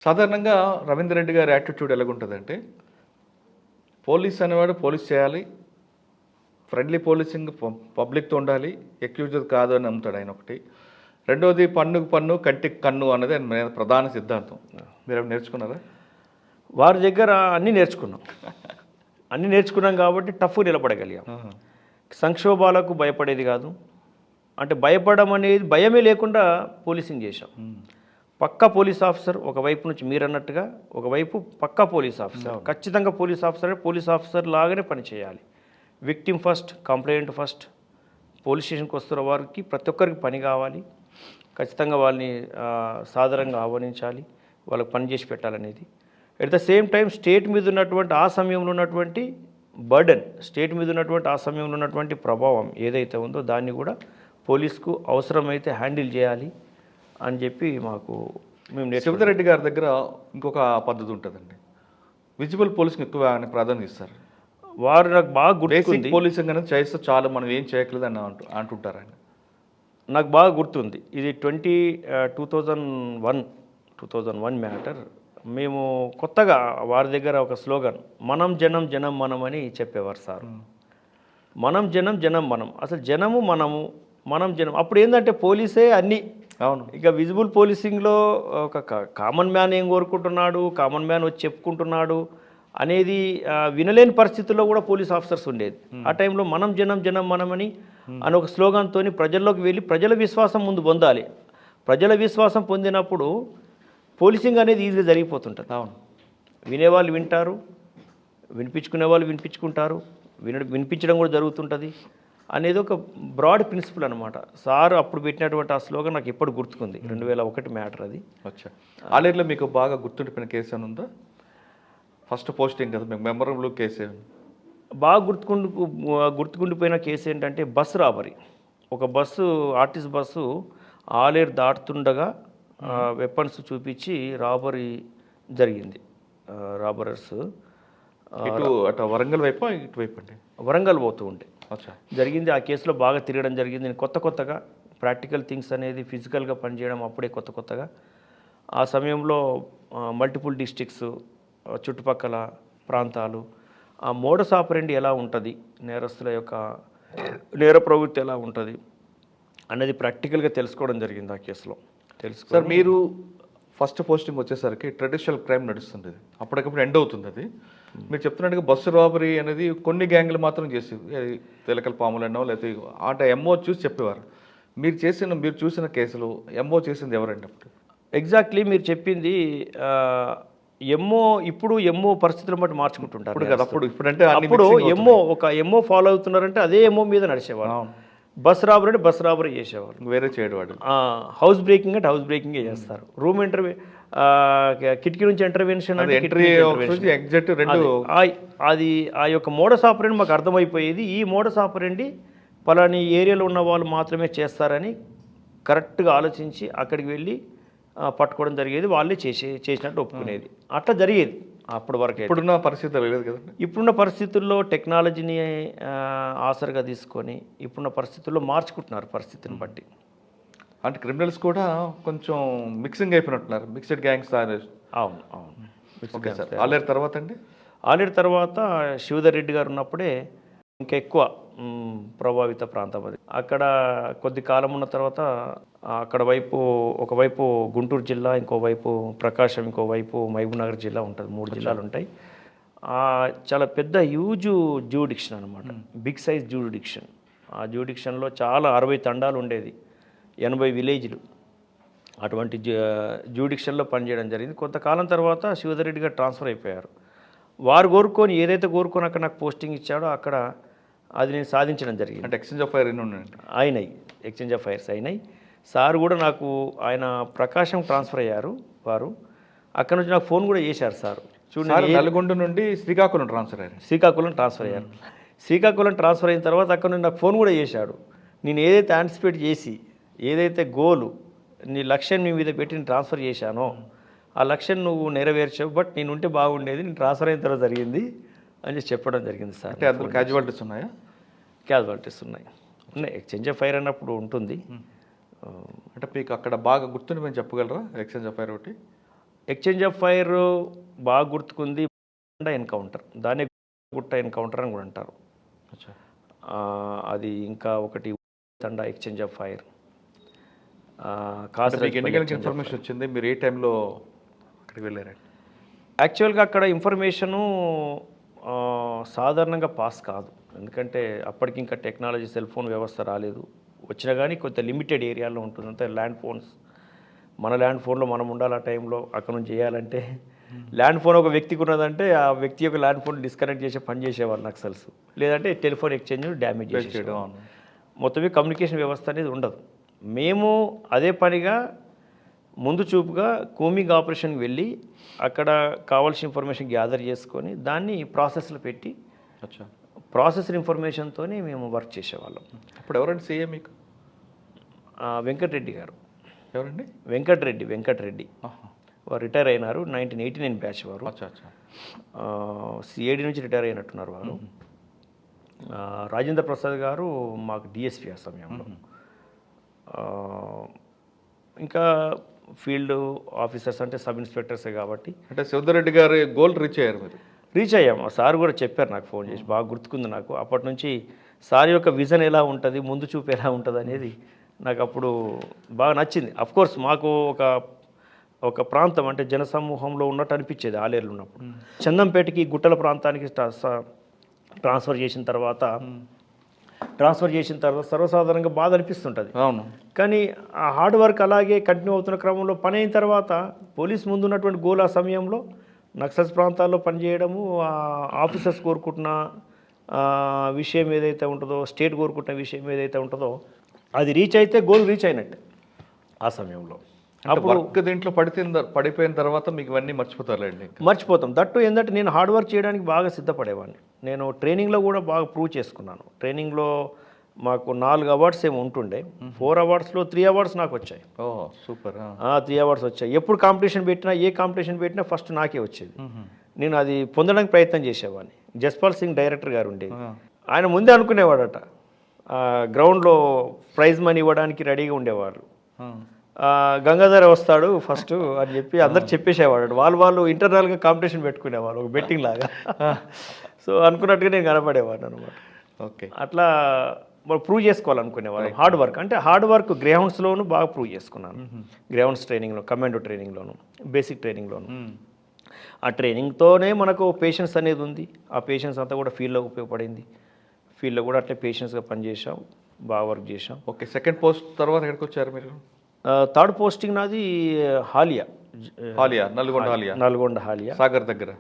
సాధారణంగా రవీందర్ రెడ్డి గారి attitude ఎలాగుంటుందంటే, police అనేవాడు పోలీస్ చేయాలి. ఫ్రెండ్లీ పోలీసింగ్ పబ్లిక్‌తో ఉండాలి. అక్యూజ్డ్ కాదు అని నమ్ముతాడు ఆయన ఒకటి. రెండోది పన్నుకు పన్ను, కంటికి కన్ను అన్నది ఆయన ప్రధాన సిద్ధాంతం. మీరేమైనా నేర్చుకున్నారా? వారి దగ్గర అన్నీ నేర్చుకున్నాం. అన్నీ నేర్చుకున్నాం కాబట్టి టఫ్‌గా నిలబడగలిగాం. ఆహా! సంక్షోభాలకు భయపడేది కాదు. అంటే భయపడడం అనేది భయమే లేకుండా పోలీసింగ్ చేశాం. పక్కా పోలీస్ ఆఫీసర్ ఒకవైపు నుంచి మీరన్నట్టుగా, ఒకవైపు పక్కా పోలీస్ ఆఫీసర్. ఖచ్చితంగా పోలీస్ ఆఫీసర్ లాగానే పనిచేయాలి. Victim first, complaint first. Police స్టేషన్కి వస్తున్న వారికి ప్రతి ఒక్కరికి పని కావాలి. ఖచ్చితంగా వాళ్ళని సాధారణంగా ఆహ్వానించాలి, వాళ్ళకి పని చేసి పెట్టాలనేది. At the same time state మీద ఉన్నటువంటి ఆ సమయంలో ఉన్నటువంటి బర్డెన్, స్టేట్ మీద ఉన్నటువంటి ఆ సమయంలో ఉన్నటువంటి ప్రభావం ఏదైతే ఉందో దాన్ని కూడా పోలీస్కు అవసరమైతే హ్యాండిల్ చేయాలి అని చెప్పి మేము శివధర్ రెడ్డి గారి దగ్గర ఇంకొక పద్ధతి ఉంటుందండి. విజిబుల్ పోలీసింగ్ ఎక్కువ ఆయన ప్రాధాన్యత ఇస్తారు. వారు నాకు బాగా బేసిక్ గుర్తుంది. పోలీసింగ్ అనేది చేస్తే చాలు, మనం ఏం చేయట్లేదు అని అంటుంటారు ఆయన. నాకు బాగా గుర్తుంది. ఇది 2001 మ్యాటర్. మేము కొత్తగా వారి దగ్గర ఒక స్లోగన్, మనం జనం జనం మనం అని చెప్పేవారు సార్. మనం జనం జనం మనం, అసలు జనము మనము, మనం జనం. అప్పుడు ఏంటంటే పోలీసే అన్నీ. అవును. ఇక విజిబుల్ పోలీసింగ్లో ఒక కామన్ మ్యాన్ ఏం కోరుకుంటున్నాడు, కామన్ మ్యాన్ వచ్చి చెప్పుకుంటున్నాడు అనేది వినలేని పరిస్థితుల్లో కూడా పోలీస్ ఆఫీసర్స్ ఉండేది. ఆ టైంలో మనం జనం జనం మనమని అని ఒక స్లోగాన్తో ప్రజల్లోకి వెళ్ళి ప్రజల విశ్వాసం ముందు పొందాలి. ప్రజల విశ్వాసం పొందినప్పుడు పోలీసింగ్ అనేది ఈజీగా జరిగిపోతుంటుంది. అవును. వినేవాళ్ళు వింటారు, వినిపించుకునే వాళ్ళు వినిపించుకుంటారు, వినిపించడం కూడా జరుగుతుంటుంది అనేది ఒక బ్రాడ్ ప్రిన్సిపల్ అనమాట. సార్ అప్పుడు పెట్టినటువంటి ఆ స్లోగన్ నాకు ఎప్పుడు గుర్తుకుంది. 2001 మ్యాటర్ అది. అచ్చా. ఆలేరులో మీకు బాగా గుర్తుండిపోయిన కేసు అని ఉందా? ఫస్ట్ పోస్టింగ్ కదా, మీకు మెమరబుల్ కేసు. బాగా గుర్తుకుండిపోయిన కేసు ఏంటంటే బస్సు రాబరీ. ఒక బస్సు, ఆర్టీసీ బస్సు ఆలేరు దాటుతుండగా వెపన్స్ చూపించి రాబరీ జరిగింది. రాబరర్స్ అటు వరంగల్ వైపు ఇటువైపు అండి, వరంగల్ పోతూ ఉంటే అచ్చా జరిగింది. ఆ కేసులో బాగా తిరగడం జరిగింది. నేను కొత్తగా ప్రాక్టికల్ థింగ్స్ అనేది ఫిజికల్గా పనిచేయడం అప్పుడే కొత్తగా. ఆ సమయంలో మల్టిపుల్ డిస్ట్రిక్ట్స్, చుట్టుపక్కల ప్రాంతాలు, ఆ మోడస్ ఆపరెండి ఎలా ఉంటుంది, నేరస్తుల యొక్క నేర ప్రవృత్తి ఎలా ఉంటుంది అనేది ప్రాక్టికల్గా తెలుసుకోవడం జరిగింది ఆ కేసులో. సార్, మీరు ఫస్ట్ పోస్టింగ్ వచ్చేసరికి ట్రెడిషనల్ క్రైమ్ నడుస్తుంది, అప్పటికప్పుడు ఎండ్ అవుతుంది అది. మీరు చెప్తున్నట్టుగా బస్సు రాబరీ అనేది కొన్ని గ్యాంగ్లు మాత్రం చేసేవి, తెలకల పాములు అన్నో లేకపోతే ఆట ఎంఓ చూసి చెప్పేవారు. మీరు చూసిన కేసులు ఎంఓ చేసింది ఎవరండి అప్పుడు? ఎగ్జాక్ట్లీ మీరు చెప్పింది. ఇప్పుడు ఎంఓ పరిస్థితులను బట్టి మార్చుకుంటుంటారు. ఇప్పుడంటే అప్పుడు ఎంఓ ఫాలో అవుతున్నారంటే అదే ఎంఓ మీద నడిచేవారు. బస్ రాబరీ చేసేవారు, వేరే చేయడం. హౌస్ బ్రేకింగ్ అంటే హౌస్ బ్రేకింగే చేస్తారు. రూమ్ కిటికీ నుంచి ఇంటర్వెన్షన్ అంటే ఎగ్జాక్ట్ రెండు. అది ఆ యొక్క మోడస్ ఆపరెండి మాకు అర్థమైపోయేది. ఈ మోడస్ ఆపరెండి పలాని ఏరియాలో ఉన్న వాళ్ళు మాత్రమే చేస్తారని కరెక్ట్గా ఆలోచించి అక్కడికి వెళ్ళి పట్టుకోవడం జరిగేది. వాళ్ళే చేసినట్టు ఒప్పుకునేది. అట్లా జరిగేది అప్పటి వరకు. ఇప్పుడున్న పరిస్థితి లేదు కదా. ఇప్పుడున్న పరిస్థితుల్లో టెక్నాలజీని ఆసరగా తీసుకొని ఇప్పుడున్న పరిస్థితుల్లో మార్చుకుంటున్నారు పరిస్థితిని బట్టి. అంటే క్రిమినల్స్ కూడా కొంచెం మిక్సింగ్ అయిపోయినట్టున్నారు, మిక్స్డ్ గ్యాంగ్స్. అవును. ఆలేరు తర్వాత అండి, ఆలేరు తర్వాత శివధర్ రెడ్డి గారు ఉన్నప్పుడే ఇంకా ఎక్కువ ప్రభావిత ప్రాంతం అది. అక్కడ కొద్ది కాలం ఉన్న తర్వాత అక్కడ ఒకవైపు గుంటూరు జిల్లా, ఇంకోవైపు ప్రకాశం, ఇంకోవైపు మహబూబ్నగర్ జిల్లా ఉంటుంది. 3 జిల్లాలు ఉంటాయి. చాలా పెద్ద హ్యూజ్ జ్యూడిక్షన్ అనమాట, బిగ్ సైజ్ జ్యూడిక్షన్. ఆ జ్యూడిక్షన్లో చాలా 60 తండాలు ఉండేది, 80 విలేజ్లు. అటువంటి జ్యూడిక్షన్లో పనిచేయడం జరిగింది. కొంతకాలం తర్వాత శివధర్ రెడ్డి గారు ట్రాన్స్ఫర్ అయిపోయారు. వారు ఏదైతే కోరుకొని అక్కడ నాకు పోస్టింగ్ ఇచ్చాడో అక్కడ అది నేను సాధించడం జరిగింది. అంటే ఎక్స్చేంజ్ ఆఫ్ ఫైర్ అయినాయి, ఎక్స్చేంజ్ ఆఫ్ ఫైర్స్ అయినాయి. సార్ కూడా ఆయన ప్రకాశం ట్రాన్స్ఫర్ అయ్యారు. వారు అక్కడ నుంచి నాకు ఫోన్ కూడా చేశారు. సార్ చూడండి, నల్గొండ నుండి శ్రీకాకుళం ట్రాన్స్ఫర్ అయ్యారు. శ్రీకాకుళం ట్రాన్స్ఫర్ అయిన తర్వాత అక్కడ నుండి నాకు ఫోన్ కూడా చేశాడు. నేను ఏదైతే యాంటిసిపేట్ చేసి, ఏదైతే నీ లక్ష్యం నీ మీద పెట్టి నేను ట్రాన్స్ఫర్ చేశానో ఆ లక్ష్యం నువ్వు నెరవేర్చావు, బట్ నేను ఉంటే బాగుండేది, నేను ట్రాన్స్ఫర్ అయిన తర్వాత జరిగింది అని చెప్పడం జరిగింది సార్. అంటే అందులో క్యాజువాలిటీస్ ఉన్నాయా? క్యాజువాలిటీస్ ఉన్నాయి. ఎక్స్చేంజ్ ఆఫ్ ఫైర్ అన్నప్పుడు ఉంటుంది. అంటే మీకు అక్కడ బాగా గుర్తుండి మేము చెప్పగలరా ఎక్స్చేంజ్ ఆఫ్ ఫైర్ ఒకటి? ఎక్స్చేంజ్ ఆఫ్ ఫైర్ బాగా గుర్తుకుంది ఎన్కౌంటర్, దాన్ని గుట్ట ఎన్కౌంటర్ అని కూడా అంటారు. అచ్చా. అది ఇంకా ఒకటి తండా ఎక్స్చేంజ్ ఆఫ్ ఫైర్. మీకు ఎన్ని గంటలకు ఇన్ఫర్మేషన్ వచ్చింది, మీరు ఏ టైంలో అక్కడికి వెళ్ళారండి? యాక్చువల్గా అక్కడ ఇన్ఫర్మేషను సాధారణంగా పాస్ కాదు, ఎందుకంటే అప్పటికి ఇంకా టెక్నాలజీ సెల్ ఫోన్ వ్యవస్థ రాలేదు. వచ్చినా కానీ కొంత లిమిటెడ్ ఏరియాలో ఉంటుంది, అంతే ల్యాండ్ ఫోన్స్. మన ల్యాండ్ ఫోన్లో మనం ఉండాలి ఆ టైంలో, అక్కడ నుంచి చేయాలంటే ల్యాండ్ ఫోన్ ఒక వ్యక్తికి ఉన్నదంటే ఆ వ్యక్తి యొక్క ల్యాండ్ ఫోన్ డిస్కనెక్ట్ చేసే పని చేసేవాళ్ళు నక్సల్స్, లేదంటే టెలిఫోన్ ఎక్స్చేంజ్ డ్యామేజ్ చేసేయడం, మొత్తమే కమ్యూనికేషన్ వ్యవస్థ అనేది ఉండదు. మేము అదే పనిగా ముందు చూపుగా కూమింగ్ ఆపరేషన్కి వెళ్ళి అక్కడ కావాల్సిన ఇన్ఫర్మేషన్ గ్యాదర్ చేసుకొని దాన్ని ప్రాసెస్లో పెట్టి ప్రాసెస్ ఇన్ఫర్మేషన్తోనే మేము వర్క్ చేసేవాళ్ళం. అప్పుడు ఎవరండి సీఏ మీకు? వెంకటరెడ్డి గారు. ఎవరండి? వెంకటరెడ్డి వారు రిటైర్ అయినారు, 1989 బ్యాచ్ వారు. సిఐడి నుంచి రిటైర్ అయినట్టున్నారు వారు. రాజేంద్ర ప్రసాద్ గారు మాకు డిఎస్పీ ఆ సమయంలో. ఇంకా ఫీల్డ్ ఆఫీసర్స్ అంటే సబ్ ఇన్స్పెక్టర్సే కాబట్టి. అంటే శివధరెడ్డి గారి గోల్ రీచ్ అయ్యారు మీరు? రీచ్ అయ్యాము. సార్ కూడా చెప్పారు నాకు ఫోన్ చేసి, బాగా గుర్తుకుంది నాకు. అప్పటి నుంచి సార్ యొక్క విజన్ ఎలా ఉంటుంది, ముందు చూపు ఎలా ఉంటుంది అనేది నాకు అప్పుడు బాగా నచ్చింది. అఫ్కోర్స్ మాకు ఒక ప్రాంతం అంటే జనసమూహంలో ఉన్నట్టు అనిపించేది ఆలేరులో ఉన్నప్పుడు. చందంపేటకి గుట్టల ప్రాంతానికి ట్రాన్స్ఫర్ చేసిన తర్వాత సర్వసాధారణంగా బాధ అనిపిస్తుంటుంది. అవును. కానీ ఆ హార్డ్ వర్క్ అలాగే కంటిన్యూ అవుతున్న క్రమంలో పని అయిన తర్వాత పోలీస్ ముందు ఉన్నటువంటి గోల్ ఆ సమయంలో నక్సల్స్ ప్రాంతాల్లో పనిచేయడము, ఆఫీసర్స్ కోరుకుంటున్న విషయం ఏదైతే ఉంటుందో, స్టేట్ కోరుకుంటున్న విషయం ఏదైతే ఉంటుందో అది రీచ్ అయితే గోల్ రీచ్ అయినట్టే ఆ సమయంలో. అప్పుడు దీంట్లో పడిపోయిన తర్వాత మీకు ఇవన్నీ మర్చిపోతారులేండి? మర్చిపోతాం. దట్టు ఏంటంటే నేను హార్డ్ వర్క్ చేయడానికి బాగా సిద్ధపడేవాడిని. నేను ట్రైనింగ్లో కూడా బాగా ప్రూవ్ చేసుకున్నాను. ట్రైనింగ్లో మాకు 4 అవార్డ్స్ ఏమి ఉంటుండే, 4 అవార్డ్స్లో 3 అవార్డ్స్ నాకు వచ్చాయి. ఓ సూపర్. 3 అవార్డ్స్ వచ్చాయి. ఎప్పుడు కాంపిటీషన్ పెట్టినా, ఏ కాంపిటీషన్ పెట్టినా ఫస్ట్ నాకే వచ్చేది. నేను అది పొందడానికి ప్రయత్నం చేసేవాడిని. జస్పాల్ సింగ్ డైరెక్టర్ గారు ఉండేది, ఆయన ముందే అనుకునేవాడట గ్రౌండ్లో ప్రైజ్ మనీ ఇవ్వడానికి రెడీగా ఉండేవారు. గంగాధర వస్తాడు ఫస్ట్ అని చెప్పి అందరు చెప్పేసేవాడు. వాళ్ళు ఇంటర్నల్గా కాంపిటీషన్ పెట్టుకునేవాళ్ళు, ఒక బెట్టింగ్ లాగా. సో అనుకున్నట్టుగా నేను కనపడేవాడు అనమాట. ఓకే. అట్లా ప్రూవ్ చేసుకోవాలనుకునేవాళ్ళు. హార్డ్ వర్క్ అంటే హార్డ్ వర్క్ గ్రేహౌండ్స్లోనూ బాగా ప్రూవ్ చేసుకున్నాను. గ్రేహౌండ్స్ ట్రైనింగ్లో, కమాండో ట్రైనింగ్లోను, బేసిక్ ట్రైనింగ్లోను. ఆ ట్రైనింగ్తోనే మనకు పేషెన్స్ అనేది ఉంది. ఆ పేషెన్స్ అంతా కూడా ఫీల్డ్లో ఉపయోగపడింది. ఫీల్డ్లో కూడా అట్లే పేషెన్స్గా పనిచేసాం, బాగా వర్క్ చేసాం. ఓకే. సెకండ్ పోస్ట్ తర్వాత ఎక్కడికి వచ్చారు మీరు? థర్డ్ పోస్టింగ్ నాది హాలియా, నల్గొండ హాలియా, సాగర్ దగ్గర.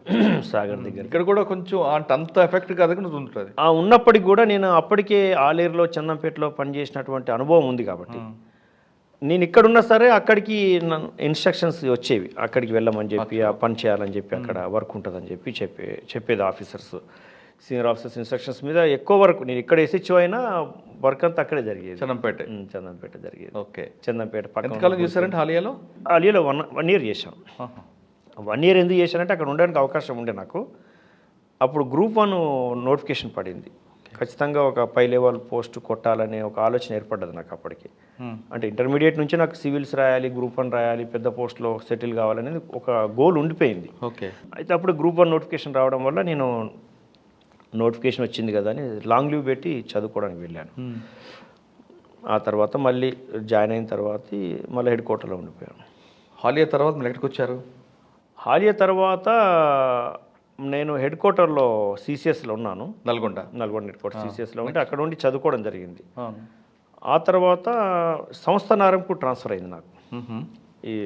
ఇక్కడ కూడా కొంచెం అంత ఎఫెక్ట్ కాదు ఉంటుంది. ఉన్నప్పటికి కూడా నేను అప్పటికే ఆలేరులో చందంపేటలో పనిచేసినటువంటి అనుభవం ఉంది కాబట్టి నేను ఇక్కడున్నా సరే అక్కడికి ఇన్స్ట్రక్షన్స్ వచ్చేవి, అక్కడికి వెళ్ళమని చెప్పి, ఆ పని చేయాలని చెప్పి, అక్కడ వర్క్ ఉంటుందని చెప్పి చెప్పేది ఆఫీసర్స్, సీనియర్ ఆఫీసర్స్ ఇన్స్ట్రక్షన్స్ మీద ఎక్కువ వర్క్. నేను ఇక్కడ ఎస్హెచ్ఓ అయినా వర్క్ అంతా అక్కడే జరిగేది, చందంపేట జరిగేది. ఓకే. చందంపేట పక్కన చూసారంటే హాలియాలో 1 year చేశాను. 1 year ఎందుకు చేశానంటే అక్కడ ఉండడానికి అవకాశం ఉండే నాకు. అప్పుడు గ్రూప్ 1 నోటిఫికేషన్ పడింది. ఖచ్చితంగా ఒక పై లెవెల్ పోస్ట్ కొట్టాలనే ఒక ఆలోచన ఏర్పడ్డది నాకు అప్పటికి. అంటే ఇంటర్మీడియట్ నుంచి నాకు సివిల్స్ రాయాలి, గ్రూప్ 1 రాయాలి, పెద్ద పోస్ట్లో సెటిల్ కావాలనేది ఒక గోల్ ఉండిపోయింది. ఓకే. అయితే అప్పుడు గ్రూప్ 1 నోటిఫికేషన్ రావడం వల్ల నేను నోటిఫికేషన్ వచ్చింది కదా అని లాంగ్ లీవ్ పెట్టి చదువుకోవడానికి వెళ్ళాను. ఆ తర్వాత మళ్ళీ జాయిన్ అయిన తర్వాత మళ్ళీ హెడ్ క్వార్టర్లో ఉండిపోయాను. హాలియా తర్వాత మళ్ళీ ఎక్కడికి వచ్చారు? హాలియా తర్వాత నేను హెడ్ క్వార్టర్లో సిసిఎస్లో ఉన్నాను, నల్గొండ హెడ్ క్వార్టర్ సిసిఎస్లో ఉంటే అక్కడ ఉండి చదువుకోవడం జరిగింది. ఆ తర్వాత సంస్థ నారంకు ట్రాన్స్ఫర్ అయింది నాకు. ఈ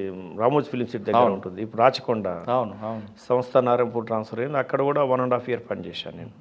రామోజీ ఫిలిం సిటీ దగ్గర ఉంటుంది, ఇప్పుడు రాచకొండ. సంస్థ నారంపూర్ ట్రాన్స్ఫర్ అయింది. అక్కడ కూడా 1.5 year పనిచేశాను నేను.